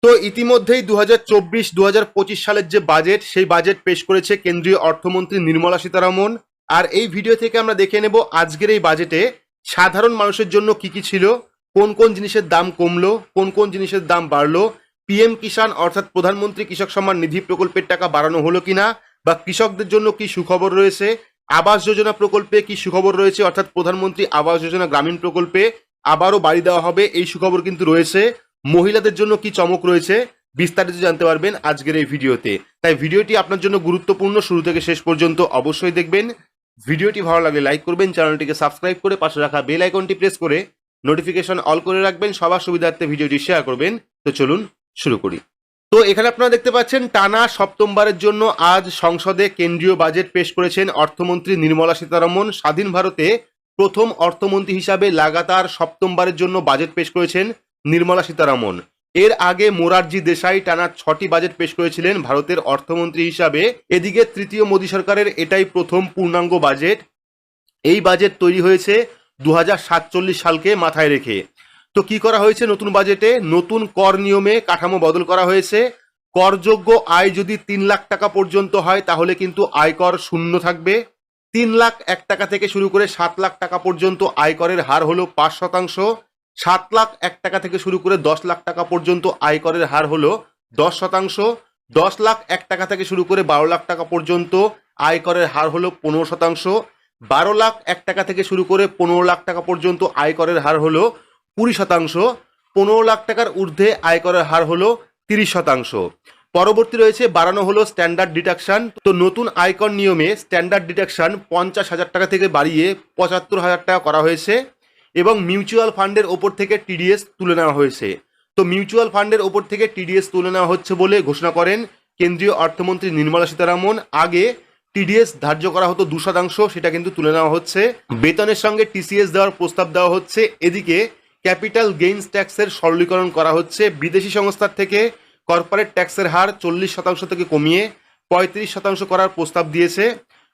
তো ইতিমধ্যেই 2024-2025 সালের যে বাজেট, সেই বাজেট পেশ করেছে কেন্দ্রীয় অর্থমন্ত্রী নির্মলা সীতারামন। আর এই ভিডিও থেকে আমরা দেখে নেব আজকের এই বাজেটে সাধারণ মানুষের জন্য কি কি ছিল, কোন কোন জিনিসের দাম কমলো, কোন কোন জিনিসের দাম বাড়লো, পিএম কিষাণ অর্থাৎ প্রধানমন্ত্রী কৃষক সম্মান নিধি প্রকল্পের টাকা বাড়ানো হলো কিনা, বা কৃষকদের জন্য কি সুখবর রয়েছে, আবাস যোজনা প্রকল্পে কি সুখবর রয়েছে অর্থাৎ প্রধানমন্ত্রী আবাস যোজনা গ্রামীণ প্রকল্পে আবারও বাড়ি দেওয়া হবে, এই সুখবর কিন্তু রয়েছে। মহিলাদের জন্য কি চমক রয়েছে, বিস্তারিত জানতে পারবেন আজকের এই ভিডিওতে। তাই ভিডিওটি আপনার জন্য গুরুত্বপূর্ণ, শুরু থেকে শেষ পর্যন্ত অবশ্যই দেখবেন। ভিডিওটি ভালো লাগলে লাইক করবেন, চ্যানেলটিকে সাবস্ক্রাইব করে পাশে রাখা বেল আইকনটি প্রেস করে নোটিফিকেশন অল করে রাখবেন, সবার সুবিধার্থে ভিডিওটি শেয়ার করবেন। তো চলুন শুরু করি। তো এখানে আপনারা দেখতে পাচ্ছেন টানা সপ্তমবারের জন্য আজ সংসদে কেন্দ্রীয় বাজেট পেশ করেছেন অর্থমন্ত্রী নির্মলা সীতারামন। স্বাধীন ভারতে প্রথম অর্থমন্ত্রী হিসাবে লাগাতার সপ্তমবারের জন্য বাজেট পেশ করেছেন নির্মলা সীতারামন। এর আগে মোরারজি দেশাই টানা 6টি বাজেট পেশ করেছিলেন ভারতের অর্থমন্ত্রী হিসাবে। এদিকে তৃতীয় মোদী সরকারের এটাই প্রথম পূর্ণাঙ্গ বাজেট। এই বাজেট তৈরি হয়েছে 2047 সালকে মাথায় রেখে। তো কি করা হয়েছে নতুন বাজেটে? নতুন কর নিয়মে কাঠামো বদল করা হয়েছে। করযোগ্য আয় যদি 3 লাখ টাকা পর্যন্ত হয় তাহলে কিন্তু আয়কর শূন্য থাকবে। 3,01,000 থেকে শুরু করে 7 লাখ টাকা পর্যন্ত আয়করের হার হলো 5%। 7,01,000 থেকে শুরু করে 10 লাখ টাকা পর্যন্ত আয়করের হার হলো 10%। 10,01,000 থেকে শুরু করে 12 লাখ টাকা পর্যন্ত আয়করের হার হলো 15%। 12,01,000 থেকে শুরু করে 15 লাখ টাকা পর্যন্ত আয়করের হার হলো 20%। 15 লাখ টাকার ঊর্ধ্বে আয়করের হার হলো 30%। পরবর্তী রয়েছে বাড়ানো হলো স্ট্যান্ডার্ড ডিডাকশন। তো নতুন আয়কর নিয়মে স্ট্যান্ডার্ড ডিডাকশন 50,000 টাকা থেকে বাড়িয়ে 75,000 টাকা করা হয়েছে, এবং মিউচুয়াল ফান্ডের ওপর থেকে টিডিএস তুলে নেওয়া হয়েছে। তো মিউচুয়াল ফান্ডের ওপর থেকে টিডিএস তুলে নেওয়া হচ্ছে বলে ঘোষণা করেন কেন্দ্রীয় অর্থমন্ত্রী নির্মলা সীতারামন। আগে টিডিএস ধার্য করা হতো 2%, সেটা কিন্তু তুলে নেওয়া হচ্ছে। বেতনের সঙ্গে টিসিএস দেওয়ার প্রস্তাব দেওয়া হচ্ছে। এদিকে ক্যাপিটাল গেইনস ট্যাক্সের সরলীকরণ করা হচ্ছে। বিদেশি সংস্থার থেকে কর্পোরেট ট্যাক্সের হার 40% থেকে কমিয়ে 35% করার প্রস্তাব দিয়েছে।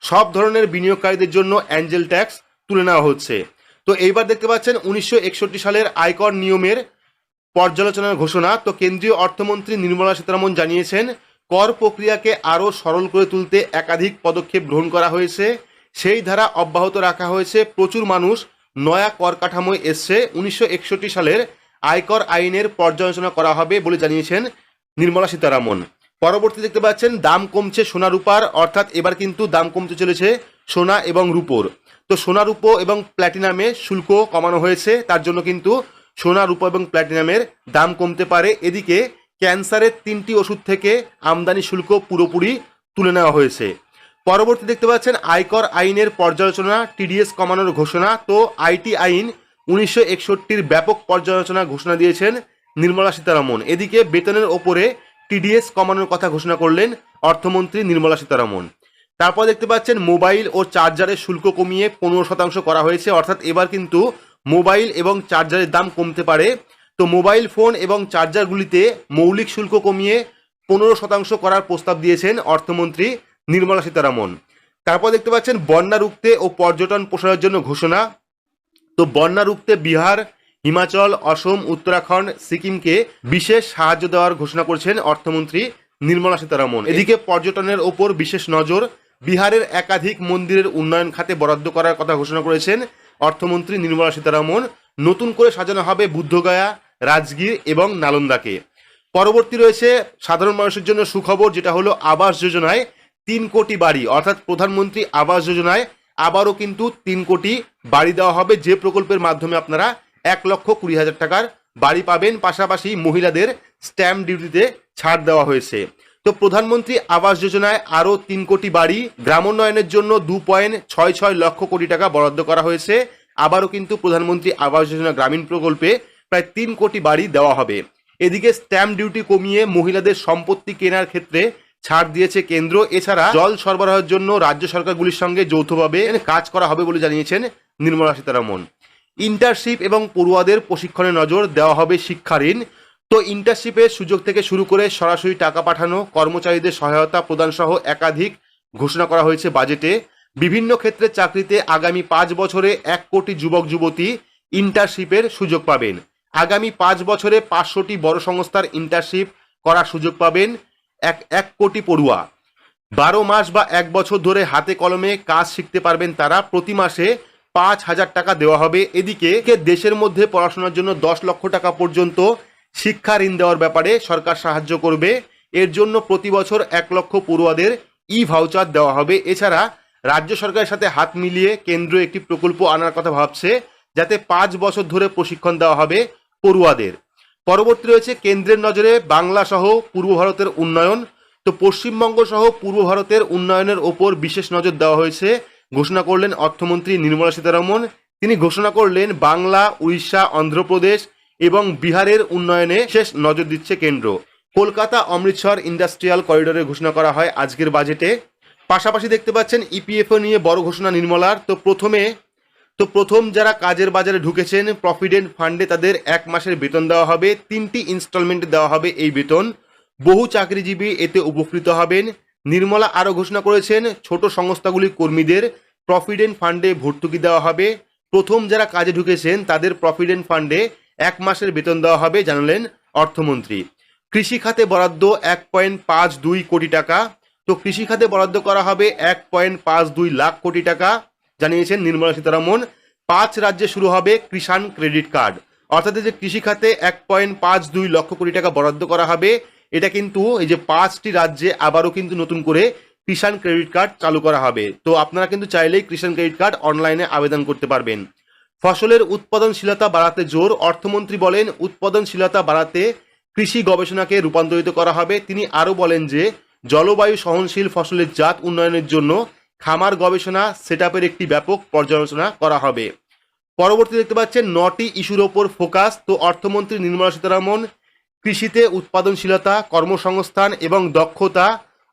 সব ধরনের বিনিয়োগকারীদের জন্য অ্যাঞ্জেল ট্যাক্স তুলে নেওয়া হচ্ছে। তো এইবার দেখতে পাচ্ছেন 1961 সালের আয়কর নিয়মের পর্যালোচনার ঘোষণা। তো কেন্দ্রীয় অর্থমন্ত্রী নির্মলা সীতারামন জানিয়েছেন কর প্রক্রিয়াকে আরও সরল করে তুলতে একাধিক পদক্ষেপ গ্রহণ করা হয়েছে। সেই ধারা অব্যাহত রাখা হয়েছে। প্রচুর মানুষ নয়া কর কাঠামোয় এসছে। 1961 সালের আয়কর আইনের পর্যালোচনা করা হবে বলে জানিয়েছেন নির্মলা সীতারামন। পরবর্তী দেখতে পাচ্ছেন দাম কমছে সোনা রূপার, অর্থাৎ এবার কিন্তু দাম কমতে চলেছে সোনা এবং রূপোর। তো সোনা রূপো এবং প্ল্যাটিনামে শুল্ক কমানো হয়েছে, তার জন্য কিন্তু সোনা রূপো এবং প্ল্যাটিনামের দাম কমতে পারে। এদিকে ক্যান্সারের 3টি ওষুধ থেকে আমদানি শুল্ক পুরোপুরি তুলে নেওয়া হয়েছে। পরবর্তী দেখতে পাচ্ছেন আয়কর আইনের পর্যালোচনা, টিডিএস কমানোর ঘোষণা। তো আইটি আইন 1961 ব্যাপক পর্যালোচনা ঘোষণা দিয়েছেন নির্মলা সীতারামন। এদিকে বেতনের ওপরে টিডিএস কমানোর কথা ঘোষণা করলেন অর্থমন্ত্রী নির্মলা সীতারামন। তারপর দেখতে পাচ্ছেন মোবাইল ও চার্জারের শুল্ক কমিয়ে 15% করা হয়েছে, অর্থাৎ এবার কিন্তু মোবাইল এবং চার্জারের দাম কমতে পারে। তো মোবাইল ফোন এবং চার্জারগুলিতে মৌলিক শুল্ক কমিয়ে 15% করার প্রস্তাব দিয়েছেন অর্থমন্ত্রী নির্মলা সীতারামন। তারপর দেখতে পাচ্ছেন বন্যা রুখতে ও পর্যটন প্রসারের জন্য ঘোষণা। তো বন্যা রুখতে বিহার, হিমাচল, অসম, উত্তরাখণ্ড, সিকিমকে বিশেষ সাহায্য দেওয়ার ঘোষণা করেছেন অর্থমন্ত্রী নির্মলা সীতারামন। এদিকে পর্যটনের ওপর বিশেষ নজর। বিহারের একাধিক মন্দিরের উন্নয়ন খাতে বরাদ্দ করার কথা ঘোষণা করেছেন অর্থমন্ত্রী নির্মলা সীতারামন। নতুন করে সাজানো হবে বুদ্ধগয়া, রাজগীর এবং নালন্দাকে। পরবর্তী রয়েছে সাধারণ মানুষের জন্য সুখবর, যেটা হলো আবাস যোজনায় 3 কোটি বাড়ি, অর্থাৎ প্রধানমন্ত্রী আবাস যোজনায় আবারও কিন্তু 3 কোটি বাড়ি দেওয়া হবে, যে প্রকল্পের মাধ্যমে আপনারা 1,20,000 টাকার বাড়ি পাবেন। পাশাপাশি মহিলাদের স্ট্যাম্প ডিউটিতে ছাড় দেওয়া হয়েছে। তো প্রধানমন্ত্রী আবাস যোজনায় আরও 3 কোটি বাড়ি, গ্রামোন্নয়নের জন্য 2.66 লক্ষ কোটি টাকা বরাদ্দ করা হয়েছে। আবারও কিন্তু প্রধানমন্ত্রী আবাস যোজনা গ্রামীণ প্রকল্পে প্রায় 3 কোটি বাড়ি দেওয়া হবে। এদিকে স্ট্যাম্প ডিউটি কমিয়ে মহিলাদের সম্পত্তি কেনার ক্ষেত্রে ছাড় দিয়েছে কেন্দ্র। এছাড়া জল সরবরাহের জন্য রাজ্য সরকারগুলির সঙ্গে যৌথভাবে কাজ করা হবে বলে জানিয়েছেন নির্মলা সীতারামন। ইন্টার্নশিপ এবং পড়ুয়াদের প্রশিক্ষণে নজর দেওয়া হবে শিক্ষা ঋণ। তো ইন্টার্নশিপের সুযোগ থেকে শুরু করে সরাসরি টাকা পাঠানো, কর্মচারীদের সহায়তা প্রদান সহ একাধিক ঘোষণা করা হয়েছে বাজেটে। বিভিন্ন ক্ষেত্রে চাকরিতে আগামী 5 বছরে 1 কোটি যুবক যুবতী ইন্টার্নশিপের সুযোগ পাবেন। আগামী 5 বছরে 500টি বড় সংস্থার ইন্টার্নশিপ করার সুযোগ পাবেন 1 কোটি পড়ুয়া। 12 মাস বা 1 বছর ধরে হাতে কলমে কাজ শিখতে পারবেন তারা। প্রতি মাসে 5,000 টাকা দেওয়া হবে। এদিকে দেশের মধ্যে পড়াশোনার জন্য 10 লক্ষ টাকা পর্যন্ত শিক্ষা ঋণ দেওয়ার ব্যাপারে সরকার সাহায্য করবে। এর জন্য প্রতি বছর 1 লক্ষ পড়ুয়াদের ভাউচার দেওয়া হবে। এছাড়া রাজ্য সরকারের সাথে হাত মিলিয়ে কেন্দ্র একটি প্রকল্প আনার কথা ভাবছে, যাতে 5 বছর ধরে প্রশিক্ষণ দেওয়া হবে পড়ুয়াদের। পরবর্তী রয়েছে কেন্দ্রের নজরে বাংলা সহ পূর্ব ভারতের উন্নয়ন। তো পশ্চিমবঙ্গ সহ পূর্ব ভারতের উন্নয়নের ওপর বিশেষ নজর দেওয়া হয়েছে, ঘোষণা করলেন অর্থমন্ত্রী নির্মলা সীতারমণ। তিনি ঘোষণা করলেন বাংলা, উড়িষ্যা, অন্ধ্রপ্রদেশ এবং বিহারের উন্নয়নে বিশেষ নজর দিচ্ছে কেন্দ্র। কলকাতা অমৃতসর ইন্ডাস্ট্রিয়াল করিডোরের ঘোষণা করা হয় আজকের বাজেটে। পাশাপাশি দেখতে পাচ্ছেন ইপিএফও নিয়ে বড় ঘোষণা নির্মলার। প্রথম যারা কাজের বাজারে ঢুকেছেন প্রভিডেন্ট ফান্ডে তাদের 1 মাসের বেতন দেওয়া হবে। 3টি ইনস্টলমেন্টে দেওয়া হবে এই বেতন। বহু চাকরিজীবী এতে উপকৃত হবেন। নির্মলা আরও ঘোষণা করেছেন ছোট সংস্থাগুলির কর্মীদের প্রভিডেন্ট ফান্ডে ভর্তুকি দেওয়া হবে। প্রথম যারা কাজে ঢুকেছেন তাদের প্রভিডেন্ট ফান্ডে 1 মাসের বেতন দেওয়া হবে, জানালেন অর্থমন্ত্রী। কৃষি খাতে বরাদ্দ 1.52 কোটি টাকা। তো কৃষি খাতে বরাদ্দ করা হবে 1.52 লাখ কোটি টাকা, জানিয়েছেন নির্মলা সীতারমণ। 5 রাজ্যে শুরু হবে কিষাণ ক্রেডিট কার্ড। অর্থাৎ এই যে কৃষি খাতে 1.52 লক্ষ কোটি টাকা বরাদ্দ করা হবে, এটা কিন্তু এই যে 5টি রাজ্যে আবারও কিন্তু নতুন করে কিষাণ ক্রেডিট কার্ড চালু করা হবে। তো আপনারা কিন্তু চাইলেই কিষাণ ক্রেডিট কার্ড অনলাইনে আবেদন করতে পারবেন। ফসলের উৎপাদনশীলতা বাড়াতে জোর। অর্থমন্ত্রী বলেন উৎপাদনশীলতা বাড়াতে কৃষি গবেষণাকে রূপান্তরিত করা হবে। তিনি আরও বলেন যে জলবায়ু সহনশীল ফসলের জাত উন্নয়নের জন্য খামার গবেষণা সেটআপের একটি ব্যাপক পর্যালোচনা করা হবে। পরবর্তী দেখতে পাচ্ছেন 9টি ইস্যুর ওপর ফোকাস। তো অর্থমন্ত্রী নির্মলা সীতারমণ কৃষিতে উৎপাদনশীলতা, কর্মসংস্থান এবং দক্ষতা,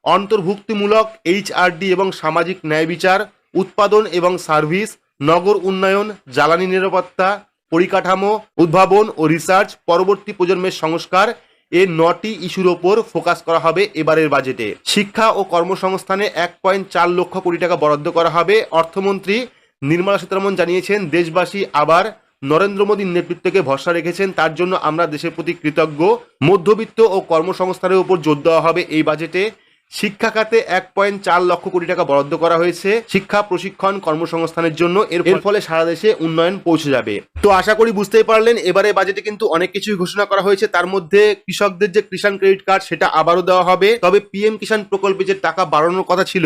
অন্তর্ভুক্তিমূলক এইচআরডি এবং সামাজিক ন্যায় বিচার, উৎপাদন এবং সার্ভিস, নগর উন্নয়ন, জ্বালানি নিরাপত্তা, পরিকাঠামো, উদ্ভাবন ও রিসার্চ, পরবর্তী প্রজন্মের সংস্কার, এই 9টি ইস্যুর ওপর ফোকাস করা হবে এবারের বাজেটে। শিক্ষা ও কর্মসংস্থানে 1.4 লক্ষ কোটি টাকা বরাদ্দ করা হবে। অর্থমন্ত্রী নির্মলা সীতারমণ জানিয়েছেন দেশবাসী আবার নরেন্দ্র মোদীর নেতৃত্বকে ভরসা রেখেছেন, তার জন্য আমরা দেশের প্রতি কৃতজ্ঞ। মধ্যবিত্ত ও কর্মসংস্থানের উপর জোর দেওয়া হবে এই বাজেটে। শিক্ষা খাতে 1.4 লক্ষ কোটি টাকা বরাদ্দ করা হয়েছে শিক্ষা, প্রশিক্ষণ, কর্মসংস্থানের জন্য। এর ফলে সারা দেশে উন্নয়ন পৌঁছে যাবে। তো আশা করি বুঝতেই পারলেন এবারে বাজেটে কিন্তু অনেক কিছুই ঘোষণা করা হয়েছে। তার মধ্যে কৃষকদের যে কিষাণ ক্রেডিট কার্ড সেটা আবারও দেওয়া হবে। তবে পিএম কিষাণ প্রকল্পে যে টাকা বাড়ানোর কথা ছিল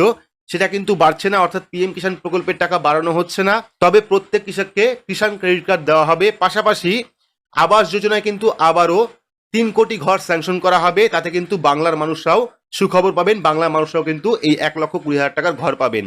সেটা কিন্তু বাড়ছে না, অর্থাৎ পিএম কিষাণ প্রকল্পের টাকা বাড়ানো হচ্ছে না। তবে প্রত্যেক কৃষককে কিষাণ ক্রেডিট কার্ড দেওয়া হবে। পাশাপাশি আবাস যোজনায় কিন্তু আবারও 3 কোটি ঘর স্যাংশন করা হবে। তাতে কিন্তু বাংলার মানুষরাও সুখবর পাবেন, বাংলার মানুষরাও কিন্তু এই 1,20,000 টাকার ঘর পাবেন।